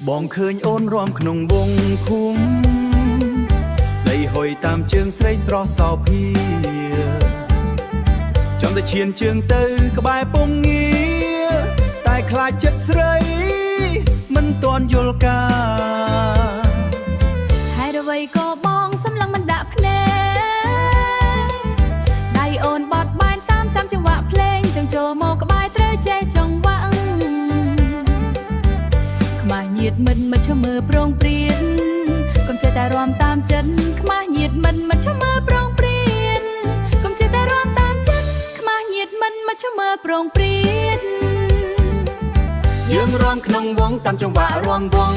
បងឃើញអូនរំក្នុងវងភូមិដីហុយតាមជើងស្រីស្រស់សោភាចំតែឈានជើងទៅក្បែរពងងាតែខ្លាចចិត្តស្រីមិនទាន់យល់ការហើយអ្វីក៏បងសម្លឹងមិនដាក់ភ្នែកដៃអូនបត់បែនតាមចង្វាក់ភ្លេងចង់ចូលមកក្បែរត្រូវចេះចង្វាក់ខ្មាស់ញាតមិនឈមើប្រងព្រៀនកុំចេះតែរំតាមចិត្តខ្មាស់ញាតមិនឈមើប្រងព្រៀនកុំចេះតែរំតាមចិត្តខ្មាស់ញាតមិនឈមើប្រងព្រៀនយើងរាំក្នុងវងតាមចង្វាក់រាំវង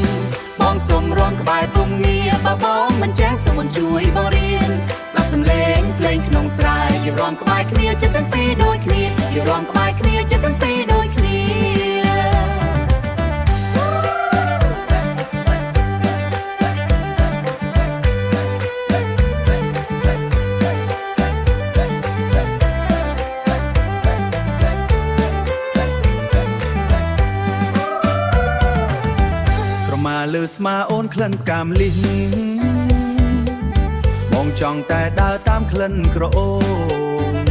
បងសុំរាំក្បែរពងងាបើបងមិនចេះសូមជួយបងរៀនស្ដាប់សំឡេងភ្លេងក្នុងស្រែយើងរាំក្បែរគ្នាចិត្តទាំងពីរដូចគ្នាយើងរាំក្បែរគ្នាចិត្តទាំងពីរដូចគ្នាលើស្មាអូនក្លិនផ្កាមលិះបងចង់តែដើរតាមក្លិនក្រអូប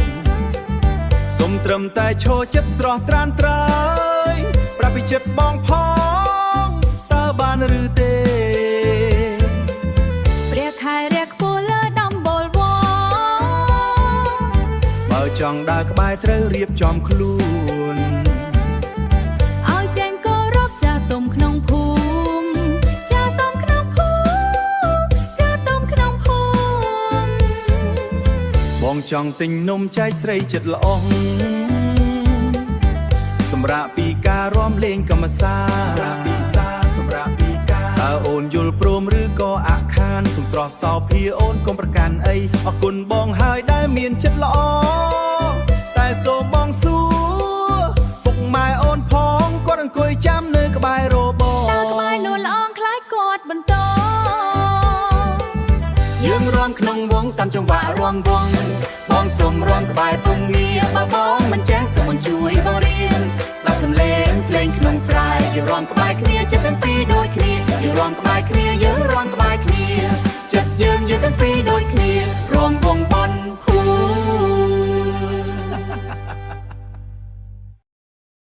សុំត្រឹមតែឈរចិត្តស្រស់ត្រានត្រើយប្រាប់ពីចិត្តបងផងតើបានឬទេព្រះខែរះខ្ពស់លើដំបូលវបើចង់ដើរក្បែរត្រូវរៀបចំខ្លួនឲ្យចែងគោរពចាស់ទុំក្នុងភូមិបងចង់ទិញនំចែកស្រីចិត្តល្អសម្រាប់ពីការរាំលេងកម្មសាសម្រាប់ពីការតើអូនយល់ព្រមឬក៏អាក់ខានសុំស្រស់សោភាអូនកុំប្រកាន់អីអរគុណបងហើយដែលមានចិត្តល្អតែសូមបងសួរពុកម៉ែអូនផងគាត់អង្គុយចាំនៅក្បែររបងតើក្បែរនួនល្អងខ្លាចគាត់បន្តយើងរាំក្នុងវងតាមចង្វាក់រាំវងបងសុំរាំក្បែរពងងាបើបងមិនចេះសូមជួយបងរៀនស្ដាប់សំឡេងភ្លេងក្នុងស្រែយើងរាំក្បែរគ្នាចិត្តទាំងពីរដូចគ្នាយើងរាំក្បែរគ្នាយើងរាំ